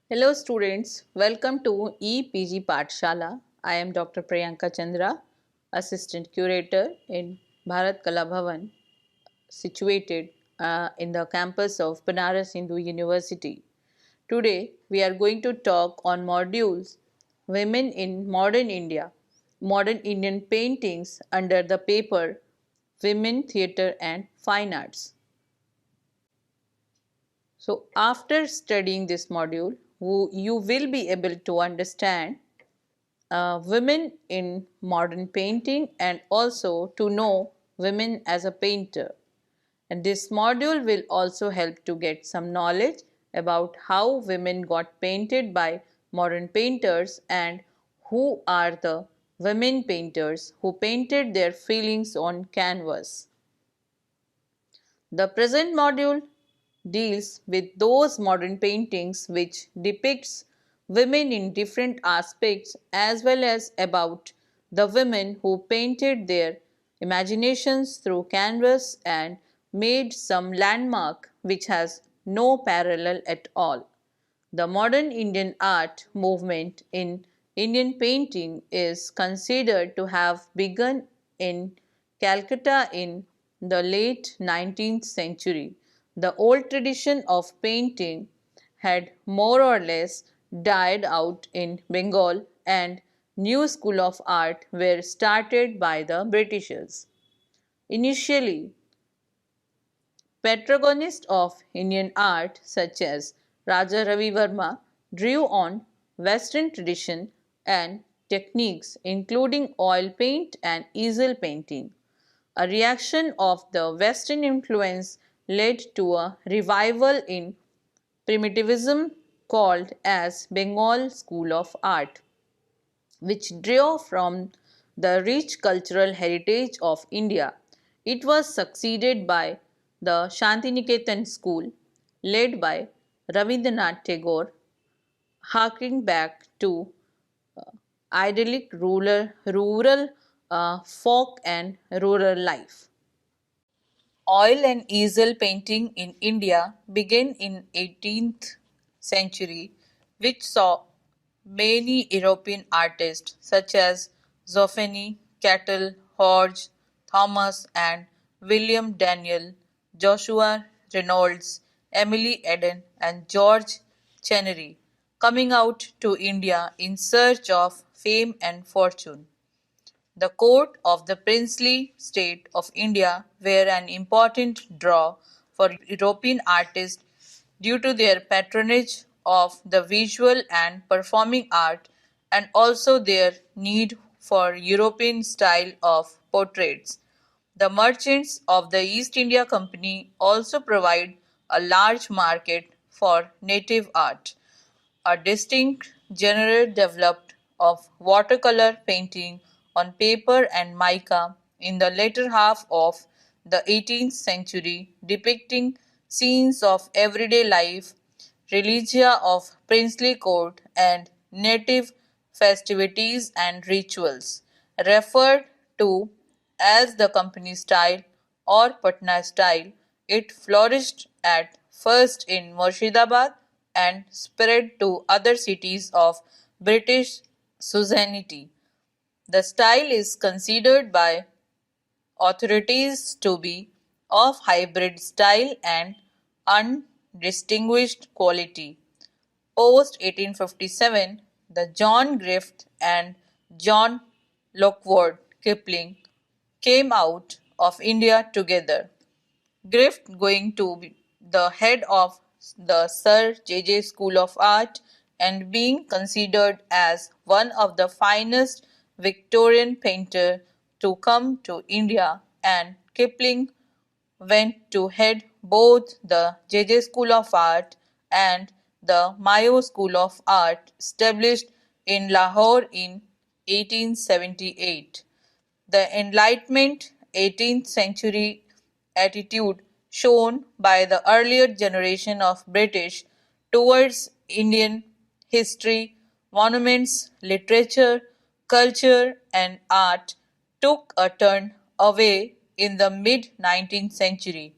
Hello students, welcome to EPG Pathshala. I am Dr. Priyanka Chandra, Assistant Curator in Bharat Kala Bhavan, situated in the campus of Banaras Hindu University. Today we are going to talk on modules Women in Modern India, Modern Indian Paintings under the paper Women, Theatre and Fine Arts. So after studying this module, you will be able to understand women in modern painting and also to know women as a painter. And this module will also help to get some knowledge about how women got painted by modern painters and who are the women painters who painted their feelings on canvas. The present module deals with those modern paintings which depicts women in different aspects as well as about the women who painted their imaginations through canvas and made some landmark which has no parallel at all. The modern Indian art movement in Indian painting is considered to have begun in Calcutta in the late 19th century. The old tradition of painting had more or less died out in Bengal and new school of art were started by the Britishers. Initially, protagonists of Indian art such as Raja Ravi Verma drew on Western tradition and techniques including oil paint and easel painting. A reaction of the Western influence led to a revival in primitivism called as Bengal School of Art, which drew from the rich cultural heritage of India. It was succeeded by the Shantiniketan school, led by Rabindranath Tagore, harking back to idyllic rural folk and rural life. Oil and easel painting in India began in 18th century, which saw many European artists such as Zoffany, Cattle, Hodge, Thomas and William Daniel, Joshua Reynolds, Emily Eden and George Chenery coming out to India in search of fame and fortune. The court of the princely state of India were an important draw for European artists due to their patronage of the visual and performing art and also their need for European style of portraits. The merchants of the East India Company also provide a large market for native art. A distinct genre developed of watercolor painting on paper and mica in the latter half of the 18th century, depicting scenes of everyday life, regalia of princely court, and native festivities and rituals, referred to as the company style or Patna style. It flourished at first in Murshidabad and spread to other cities of British suzerainty. The style is considered by authorities to be of hybrid style and undistinguished quality. Post 1857, the John Griffith and John Lockwood Kipling came out of India together. Griffith going to be the head of the Sir J. School of Art and being considered as one of the finest Victorian painter to come to India, and Kipling went to head both the J. School of Art and the Mayo School of Art established in Lahore in 1878. The Enlightenment 18th century attitude shown by the earlier generation of British towards Indian history, monuments, literature, culture, and art took a turn away in the mid 19th century.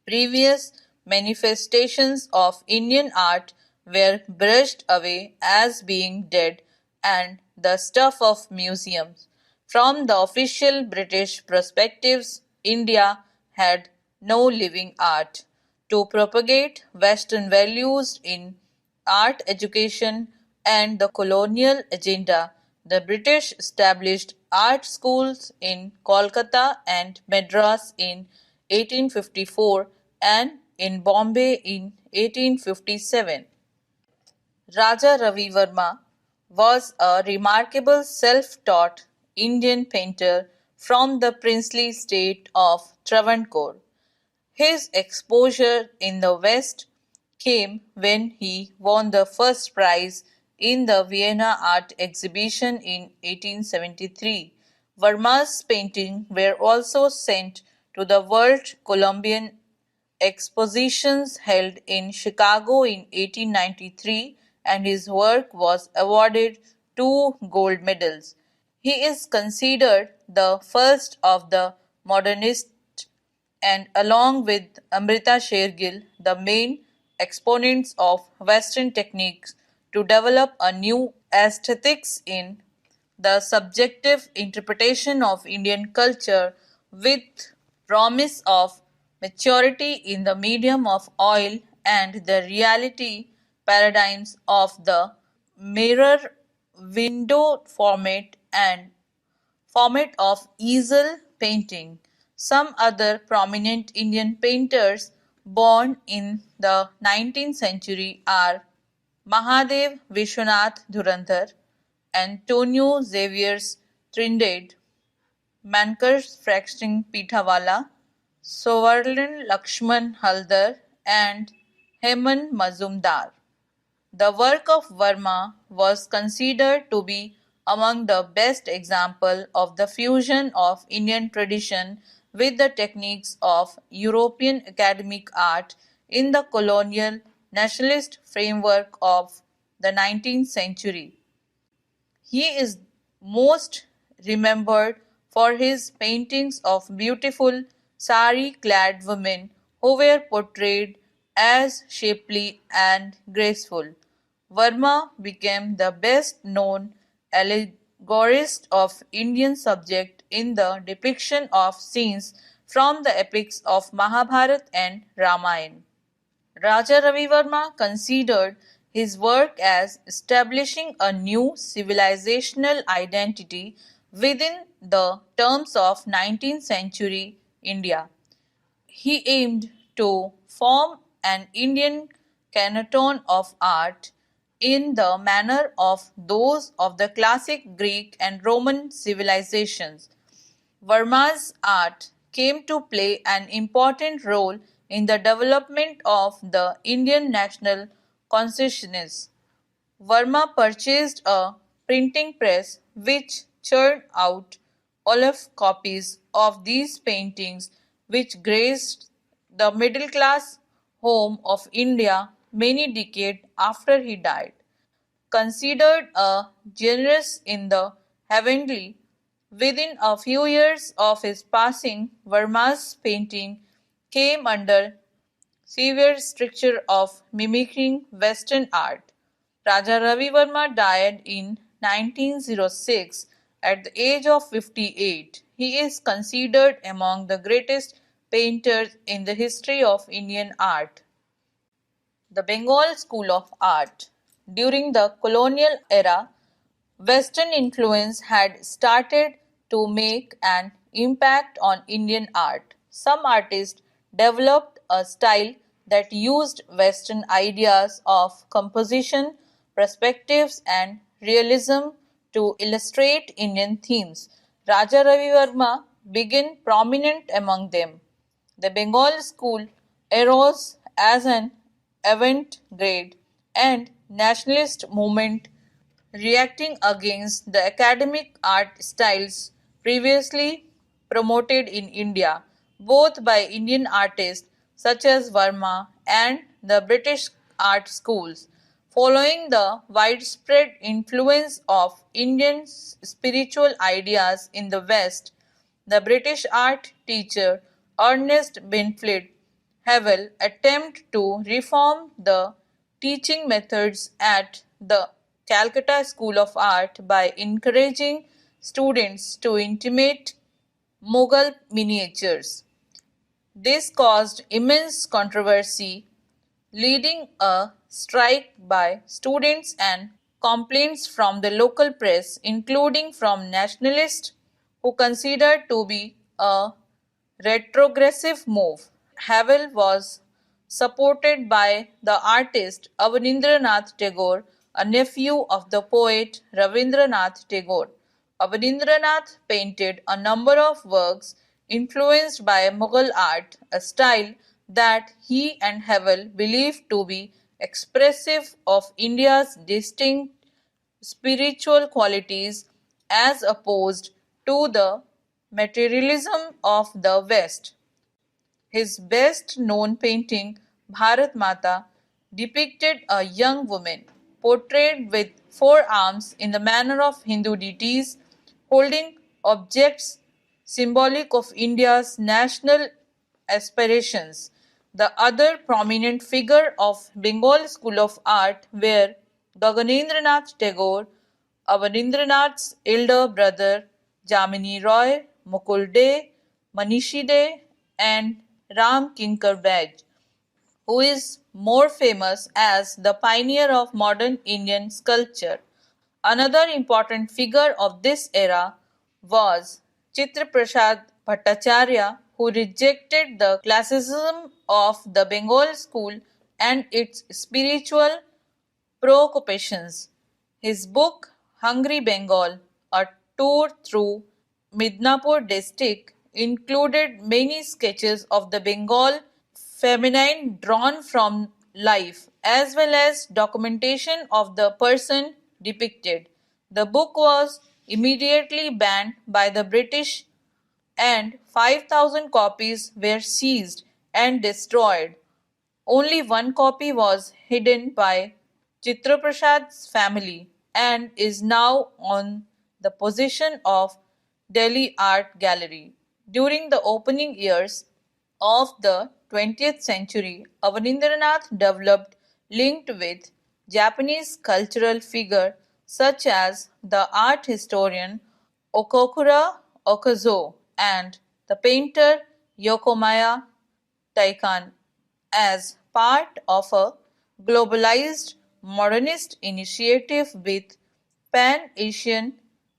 Previous manifestations of Indian art were brushed away as being dead and the stuff of museums. From the official British perspectives, India had no living art. To propagate Western values in art education and the colonial agenda, the British established art schools in Kolkata and Madras in 1854 and in Bombay in 1857. Raja Ravi Verma was a remarkable self-taught Indian painter from the princely state of Travancore. His exposure in the West came when he won the first prize in the Vienna Art Exhibition in 1873. Verma's paintings were also sent to the World Columbian Expositions held in Chicago in 1893, and his work was awarded 2 gold medals. He is considered the first of the modernists and along with Amrita Shergill, the main exponents of Western techniques to develop a new aesthetics in the subjective interpretation of Indian culture with promise of maturity in the medium of oil and the reality paradigms of the mirror window format of easel painting. Some other prominent Indian painters born in the 19th century are Mahadev Vishwanath Dhurandhar, Antonio Xavier Trindade, Mankar Fraxting Pithawala, Sovarlan Lakshman Haldar, and Heman Mazumdar. The work of Verma was considered to be among the best examples of the fusion of Indian tradition with the techniques of European academic art in the colonial nationalist framework of the 19th century. He is most remembered for his paintings of beautiful sari clad women who were portrayed as shapely and graceful. Verma became the best known allegorist of Indian subject in the depiction of scenes from the epics of Mahabharata and Ramayana. Raja Ravi Verma considered his work as establishing a new civilizational identity within the terms of 19th century India. He aimed to form an Indian canon of art in the manner of those of the classic Greek and Roman civilizations. Verma's art came to play an important role in the development of the Indian national consciousness. Verma purchased a printing press which churned out Olaf copies of these paintings, which graced the middle class home of India many decades after he died. Considered a genius in the heavenly, within a few years of his passing, Verma's painting came under severe stricture of mimicking Western art. Raja Ravi Verma died in 1906 at the age of 58. He is considered among the greatest painters in the history of Indian art. The Bengal School of Art. During the colonial era, Western influence had started to make an impact on Indian art. Some artists developed a style that used Western ideas of composition, perspectives, and realism to illustrate Indian themes. Raja Ravi Verma began prominent among them. The Bengal school arose as an avant-garde and nationalist movement reacting against the academic art styles previously promoted in India, both by Indian artists such as Verma and the British art schools. Following the widespread influence of Indian spiritual ideas in the West, the British art teacher Ernest Binfield Havel attempted to reform the teaching methods at the Calcutta School of Art by encouraging students to imitate Mughal miniatures. This caused immense controversy, leading a strike by students and complaints from the local press, including from nationalists who considered to be a retrogressive move. Havel was supported by the artist Avanindranath Tagore, a nephew of the poet Ravindranath Tagore. Avanindranath painted a number of works influenced by Mughal art, a style that he and Havel believed to be expressive of India's distinct spiritual qualities as opposed to the materialism of the West. His best known painting, Bharat Mata, depicted a young woman portrayed with four arms in the manner of Hindu deities, holding objects symbolic of India's national aspirations. The other prominent figure of Bengal School of Art were Gaganendranath Tagore, Avanindranath's elder brother, Jamini Roy, Mukul De, Manishi De, and Ram Kinkar Baij, who is more famous as the pioneer of modern Indian sculpture. Another important figure of this era was Chitraprasad Bhattacharya, who rejected the classicism of the Bengal school and its spiritual preoccupations. His book Hungry Bengal, a tour through Midnapur district, included many sketches of the Bengal feminine drawn from life, as well as documentation of the person depicted. The book was immediately banned by the British and 5,000 copies were seized and destroyed. Only one copy was hidden by Chitraprasad's family and is now on the possession of Delhi Art Gallery. During the opening years of the 20th century, Avanindranath developed linked with Japanese cultural figures such as the art historian Okokura Okazo and the painter Yokomiya Taikan as part of a globalized modernist initiative with pan Asian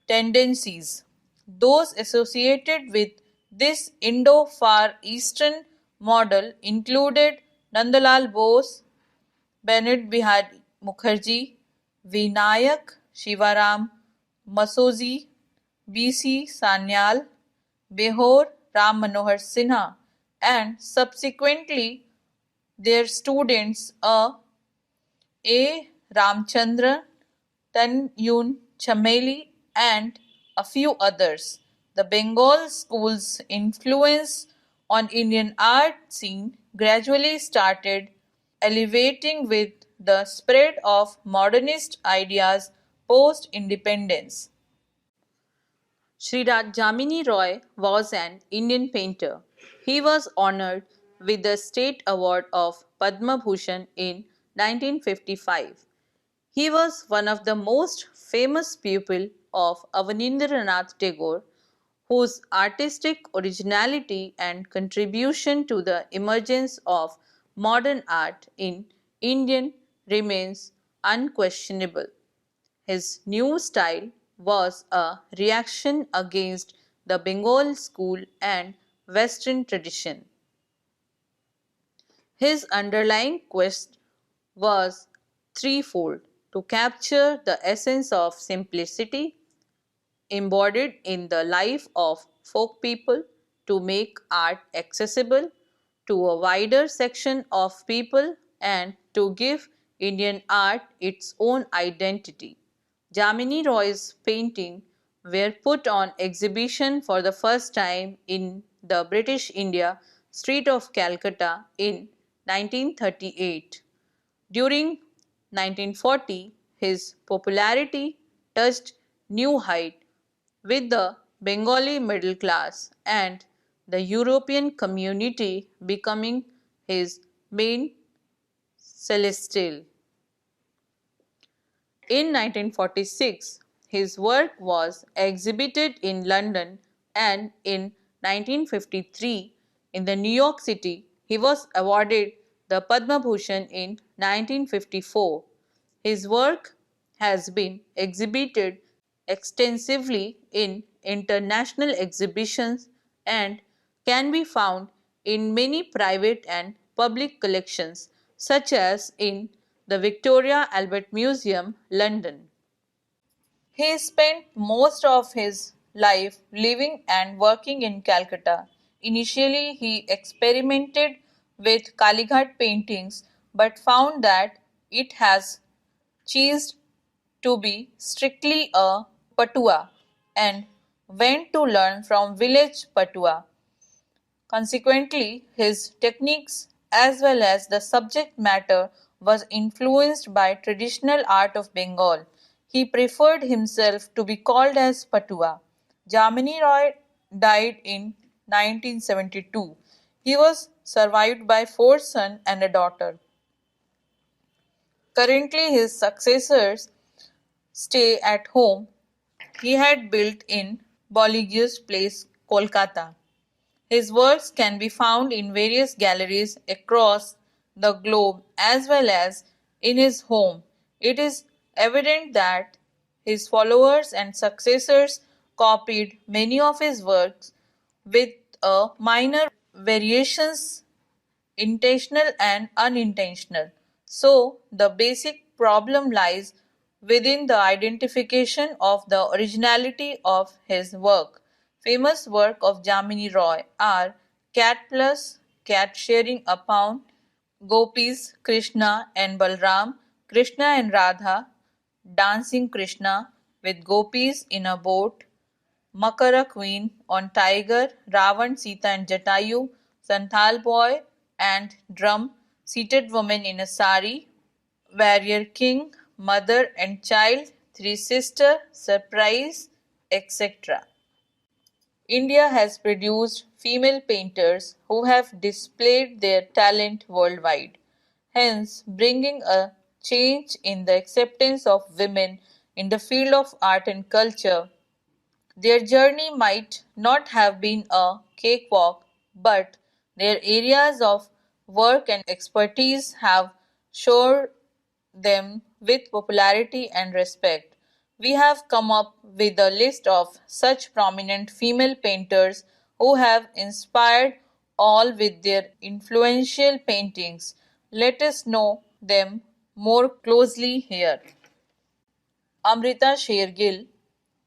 tendencies. Those associated with this Indo Far Eastern model included Nandalal Bose, Bennett Bihari Mukherjee, Vinayak Shivaram Masoji, B.C. Sanyal, Behor Ram Manohar Sinha, and subsequently their students A. Ramchandran, Tanyun Chameli, and a few others. The Bengal school's influence on Indian art scene gradually started elevating with the spread of modernist ideas post-independence. Sriraj Jamini Roy was an Indian painter. He was honored with the State Award of Padma Bhushan in 1955. He was one of the most famous pupils of Avanindranath Tagore, whose artistic originality and contribution to the emergence of modern art in India remains unquestionable. His new style was a reaction against the Bengal school and Western tradition. His underlying quest was threefold: to capture the essence of simplicity embodied in the life of folk people, to make art accessible to a wider section of people, and to give Indian art its own identity. Jamini Roy's paintings were put on exhibition for the first time in the British India Street of Calcutta in 1938. During 1940, his popularity touched new height with the Bengali middle class and the European community becoming his main celestial. In 1946, his work was exhibited in London, and in 1953, in the New York City, he was awarded the Padma Bhushan in 1954. His work has been exhibited extensively in international exhibitions and can be found in many private and public collections, such as in the Victoria Albert Museum, London. He spent most of his life living and working in Calcutta. Initially, he experimented with Kalighat paintings but found that it has ceased to be strictly a patua and went to learn from village patua. Consequently, his techniques as well as the subject matter was influenced by traditional art of Bengal. He preferred himself to be called as Patua. Jamini Roy died in 1972. He was survived by four sons and a daughter. Currently, his successors stay at home he had built in Boligius Place, Kolkata. His works can be found in various galleries across the globe as well as in his home. It is evident that his followers and successors copied many of his works with a minor variations intentional and unintentional. So, the basic problem lies within the identification of the originality of his work. Famous work of Jamini Roy are Cat Plus, Cat Sharing a Pound, Gopis, Krishna and Balram, Krishna and Radha, Dancing Krishna with Gopis in a boat, Makara Queen on Tiger, Ravan, Sita and Jatayu, Santhal Boy and Drum, Seated Woman in a Sari, Warrior King, Mother and Child, Three Sister, Surprise, etc. India has produced female painters who have displayed their talent worldwide, hence bringing a change in the acceptance of women in the field of art and culture. Their journey might not have been a cakewalk, but their areas of work and expertise have showered them with popularity and respect. We have come up with a list of such prominent female painters who have inspired all with their influential paintings. Let us know them more closely here. Amrita Shergill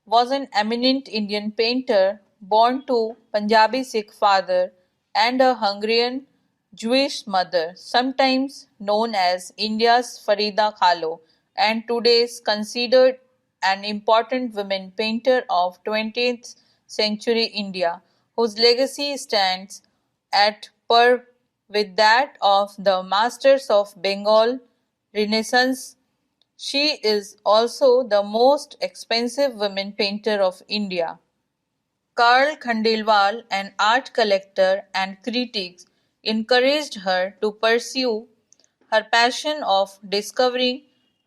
was an eminent Indian painter born to Punjabi Sikh father and a Hungarian Jewish mother, sometimes known as India's Farida Kahlo, and today is considered an important women painter of 20th century India, whose legacy stands at par with that of the masters of Bengal Renaissance. She is also the most expensive woman painter of India. Karl Khandelwal, an art collector and critic, encouraged her to pursue her passion of discovering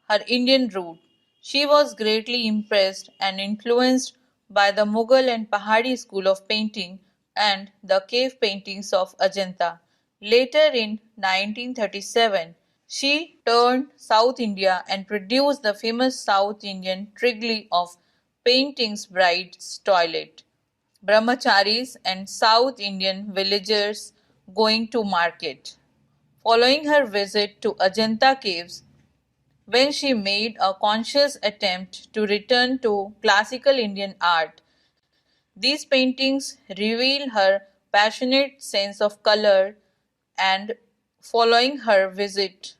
her Indian root. She was greatly impressed and influenced by the Mughal and Pahari school of painting and the cave paintings of Ajanta. Later in 1937, she toured South India and produced the famous South Indian trilogy of paintings Bride's Toilet, Brahmacharis and South Indian villagers going to market. Following her visit to Ajanta caves, when she made a conscious attempt to return to classical Indian art, these paintings reveal her passionate sense of color and following her visit,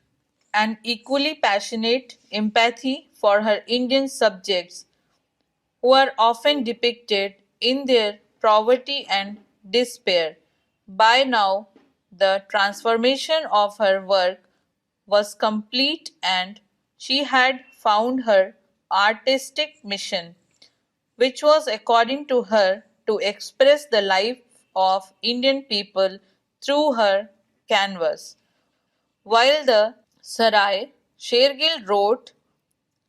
an equally passionate empathy for her Indian subjects who are often depicted in their poverty and despair. By now, the transformation of her work was complete and she had found her artistic mission, which was, according to her, to express the life of Indian people through her canvas. While the Sarai, Shergill wrote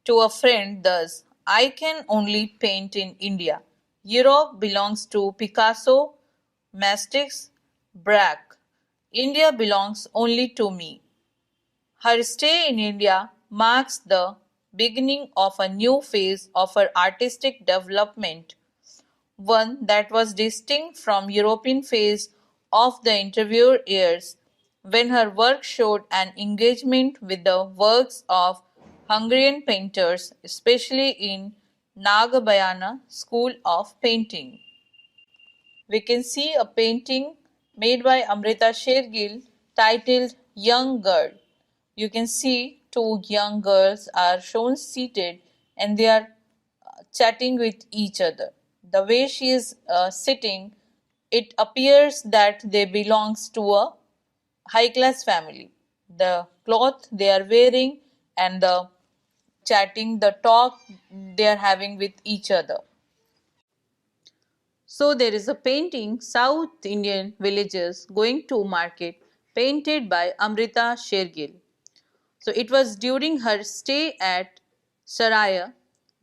to a friend thus, I can only paint in India. Europe belongs to Picasso, Matisse, Braque. India belongs only to me. Her stay in India marks the beginning of a new phase of her artistic development, one that was distinct from European phase of the interviewer years, when her work showed an engagement with the works of Hungarian painters, especially in Nagabayana school of painting. We can see a painting made by Amrita Shergill titled Young Girl. You can see two young girls are shown seated and they are chatting with each other. The way she is sitting, it appears that they belongs to a high class family. The cloth they are wearing and the chatting, the talk they are having with each other. So there is a painting, South Indian Villages Going to Market, painted by Amrita Shergill. So it was during her stay at Saraya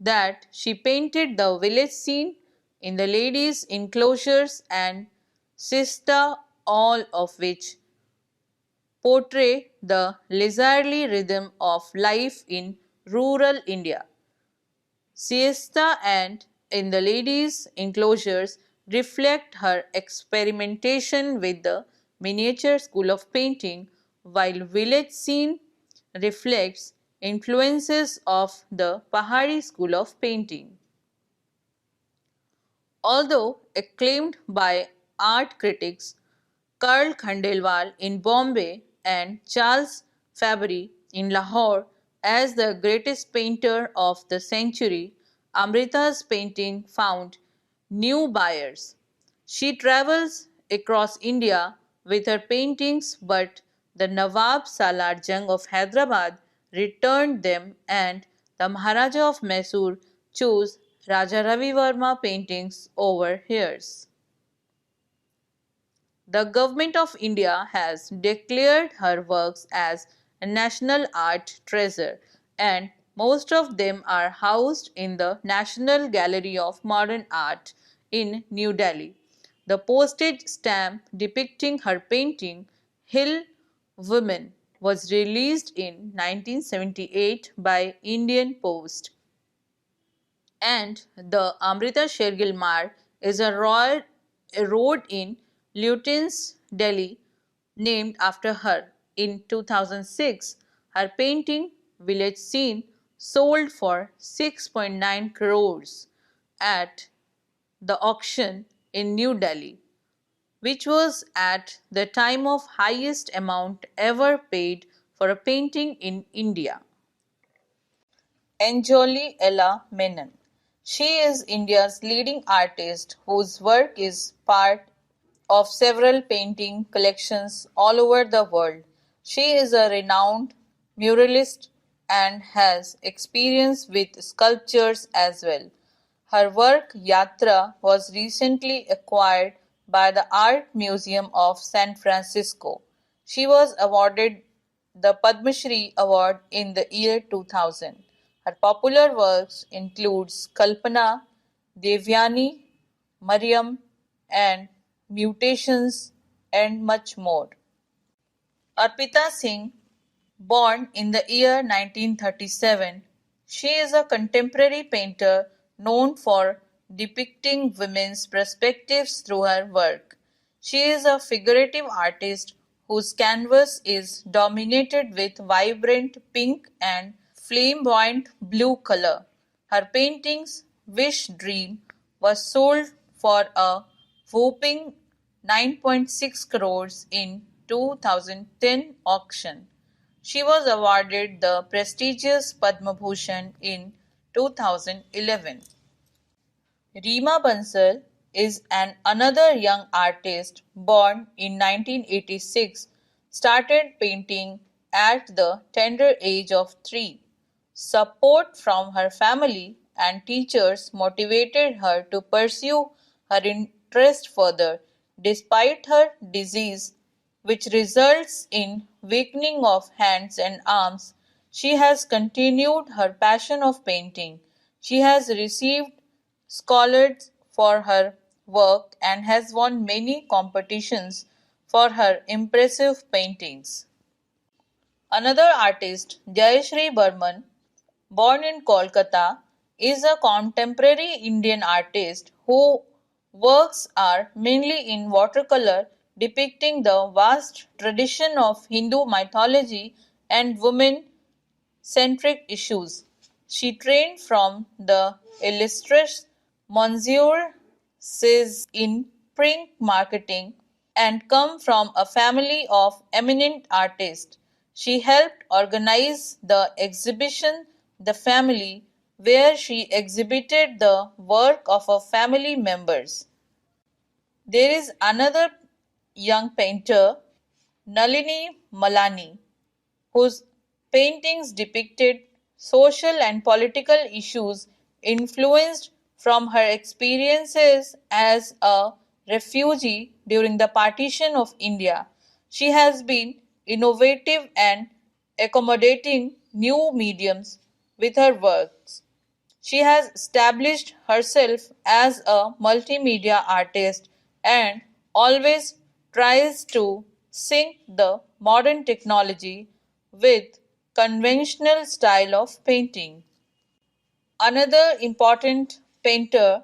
that she painted the village scene in the ladies' enclosures and siesta, all of which portray the leisurely rhythm of life in rural India. Siesta and in the ladies' enclosures reflect her experimentation with the miniature school of painting, while village scene reflects influences of the Pahari school of painting. Although acclaimed by art critics, Karl Khandelwal in Bombay and Charles Fabry in Lahore as the greatest painter of the century, Amrita's painting found new buyers. She travels across India with her paintings, but the Nawab Salar Jung of Hyderabad returned them and the Maharaja of Mysore chose Raja Ravi Verma paintings over hers. The Government of India has declared her works as a national art treasure, and most of them are housed in the National Gallery of Modern Art in New Delhi. The postage stamp depicting her painting, Hill Women, was released in 1978 by Indian Post, and the Amrita Shergill Marg is a road in Lutyens, Delhi, named after her. In 2006, her painting Village Scene sold for 6.9 crores at the auction in New Delhi, which was at the time of highest amount ever paid for a painting in India. Anjali Ella Menon. She is India's leading artist whose work is part of several painting collections all over the world. She is a renowned muralist and has experience with sculptures as well. Her work Yatra was recently acquired by the Art Museum of San Francisco. She was awarded the Padma Shri Award in the year 2000. Her popular works includes Kalpana, Devyani, Mariam, and Mutations, and much more. Arpita Singh, born in the year 1937, she is a contemporary painter known for depicting women's perspectives through her work. She is a figurative artist whose canvas is dominated with vibrant pink and flamboyant blue color. Her paintings, Wish Dream, was sold for a whopping 9.6 crores in 2010 auction. She was awarded the prestigious Padma Bhushan in 2011. Reema Bansal is another young artist born in 1986, started painting at the tender age of 3. Support from her family and teachers motivated her to pursue her interest further. Despite her disease, which results in weakening of hands and arms, She has continued her passion of painting. She has received scholars for her work and has won many competitions for her impressive paintings. Another artist, Jayashree Burman, born in Kolkata, is a contemporary Indian artist whose works are mainly in watercolor, depicting the vast tradition of Hindu mythology and women centric issues. She trained from the illustrious Monsieur Sis in print marketing and come from a family of eminent artists. She helped organize the exhibition The Family, where she exhibited the work of her family members. There is another young painter, Nalini Malani, whose paintings depicted social and political issues influenced from her experiences as a refugee during the partition of India. She has been innovative and accommodating new mediums with her works. She has established herself as a multimedia artist and always tries to sync the modern technology with conventional style of painting. Another important painter,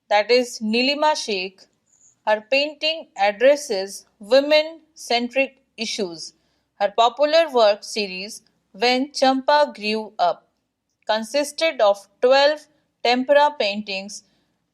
that is Nilima Sheikh, her painting addresses women centric issues. Her popular work series, When Champa Grew Up, consisted of 12 tempera paintings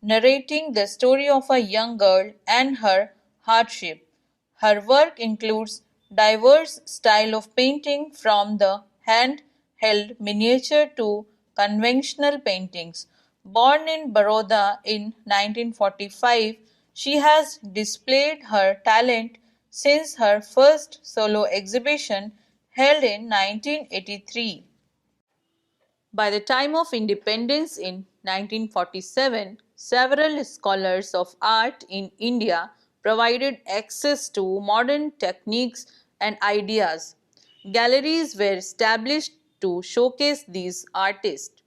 narrating the story of a young girl and her hardship. Her work includes diverse style of painting from the hand-held miniature to conventional paintings. Born in Baroda in 1945, she has displayed her talent since her first solo exhibition held in 1983. By the time of independence in 1947, several scholars of art in India provided access to modern techniques and ideas. Galleries were established to showcase these artists.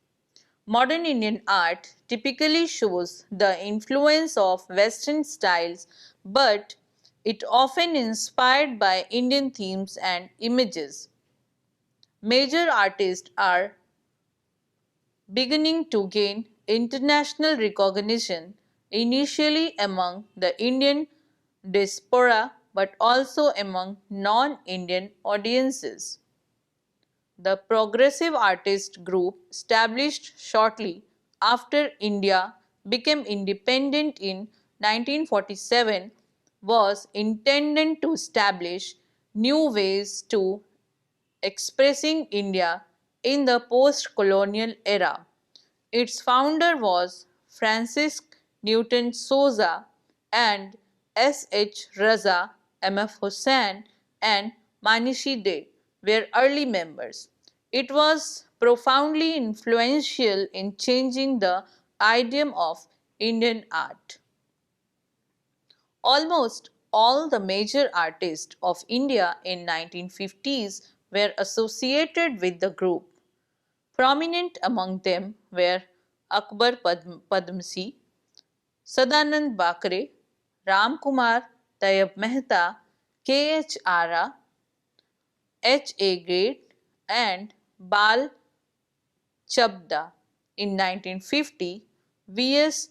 Modern Indian art typically shows the influence of Western styles, but it often inspired by Indian themes and images. Major artists are beginning to gain international recognition, initially among the Indian diaspora but also among non Indian audiences. The Progressive Artist Group, established shortly after India became independent in 1947, was intended to establish new ways to expressing India in the post colonial era. Its founder was Francis Newton Souza and S. H. Raza, M. F. Hussain, and Manishi De were early members. It was profoundly influential in changing the idiom of Indian art. Almost all the major artists of India in 1950s were associated with the group. Prominent among them were Akbar Padmasi, Sadanand Bakre, Ram Kumar, Tayyab Mehta, K. H. Ara, H. A. Grade, and Bal Chabda. In 1950, V. S.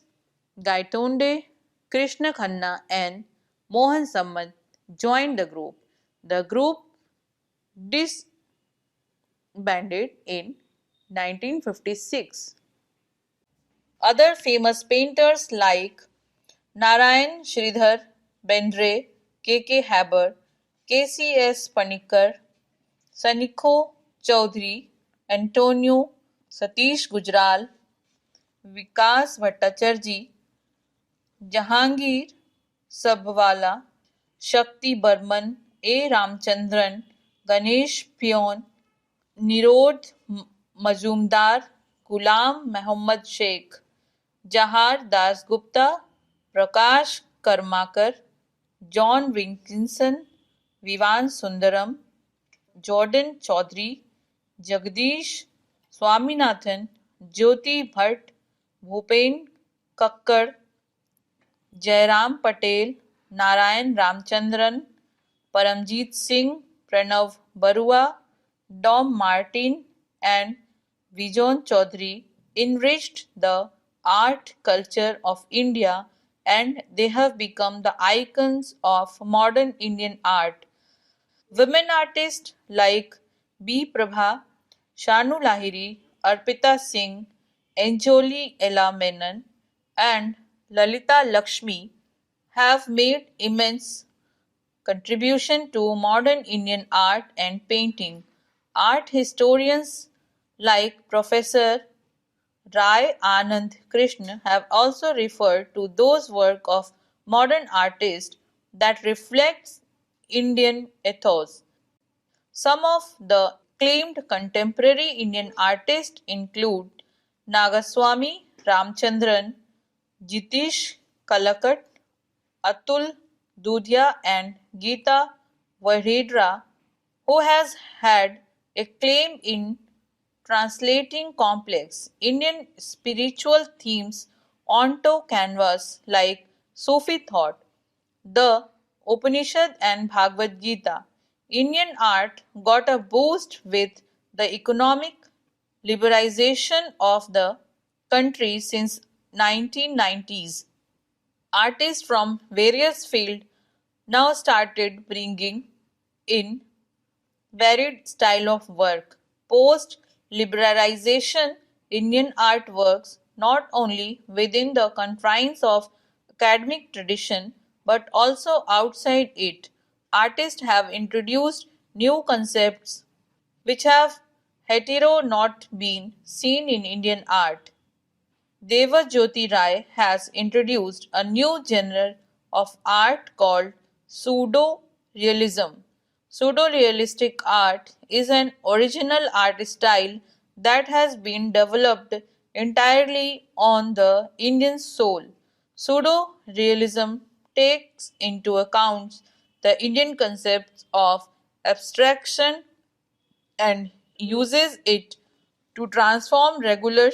Gaitonde, Krishna Khanna, and Mohan Samant joined the group. The group disbanded in 1956. Other famous painters like Narayan Sridhar Bendre, K. K. Haber, K. C. S. Panikkar, Sanikho Chaudhary, Antonio Satish Gujral, Vikas Bhattacharjee, Jahangir Sabwala, Shakti Burman, A. Ramchandran, Ganesh Pion, Nirod Majumdar, Ghulam Muhammad Sheikh, Jahar Das Gupta, Prakash Karmakar, John Wilkinson, Vivan Sundaram, Jordan Chaudhary, Jagdish Swaminathan, Jyoti Bhatt, Bhupen Kakkar, Jairam Patel, Narayan Ramchandran, Paramjit Singh, Pranav Barua, Dom Martin, and Vijon Chaudhary enriched the art culture of India, and they have become the icons of modern Indian art. Women artists like B. Prabha, Shanu Lahiri, Arpita Singh, Anjoli Ella Menon, and Lalita Lakshmi have made immense contribution to modern Indian art and painting. Art historians like Professor Rai Anand Krishna have also referred to those work of modern artists that reflects Indian ethos. Some of the acclaimed contemporary Indian artists include Nagaswamy Ramchandran, Jitish Kalakat, Atul Dudhia, and Geeta Vaidhera, who has had a claim in translating complex Indian spiritual themes onto canvas like Sufi thought, the Upanishad and Bhagavad Gita. Indian art got a boost with the economic liberalization of the country since 1990s. Artists from various fields now started bringing in varied style of work. Post liberalization Indian artworks not only within the confines of academic tradition but also outside it. Artists have introduced new concepts which have hetero not been seen in Indian art. Deva-Jyoti Rai has introduced a new genre of art called pseudo-realism. Pseudo-realistic art is an original art style that has been developed entirely on the Indian soul. Pseudo-realism takes into account the Indian concepts of abstraction and uses it to transform regular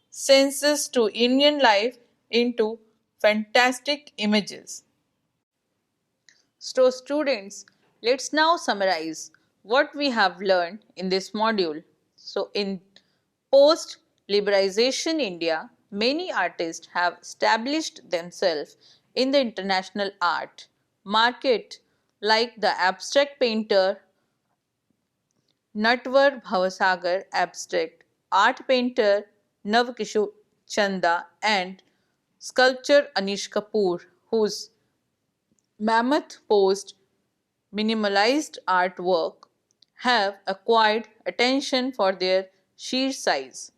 senses to Indian life into fantastic images. So, students, let's now summarize what we have learned in this module. So, in post liberalization India, many artists have established themselves in the international art market, like the abstract painter Natwar Bhavasagar abstract, art painter Navkishore Chanda, and sculptor Anish Kapoor, whose mammoth post minimalized artwork have acquired attention for their sheer size.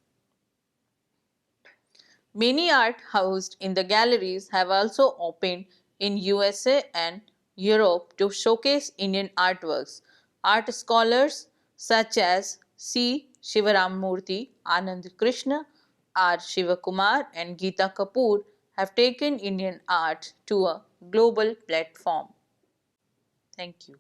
Many art housed in the galleries have also opened in USA and Europe to showcase Indian artworks. Art scholars such as C. Shivaramurthy, Anand Krishna, R. Shivakumar, and Geeta Kapoor have taken Indian art to a global platform. Thank you.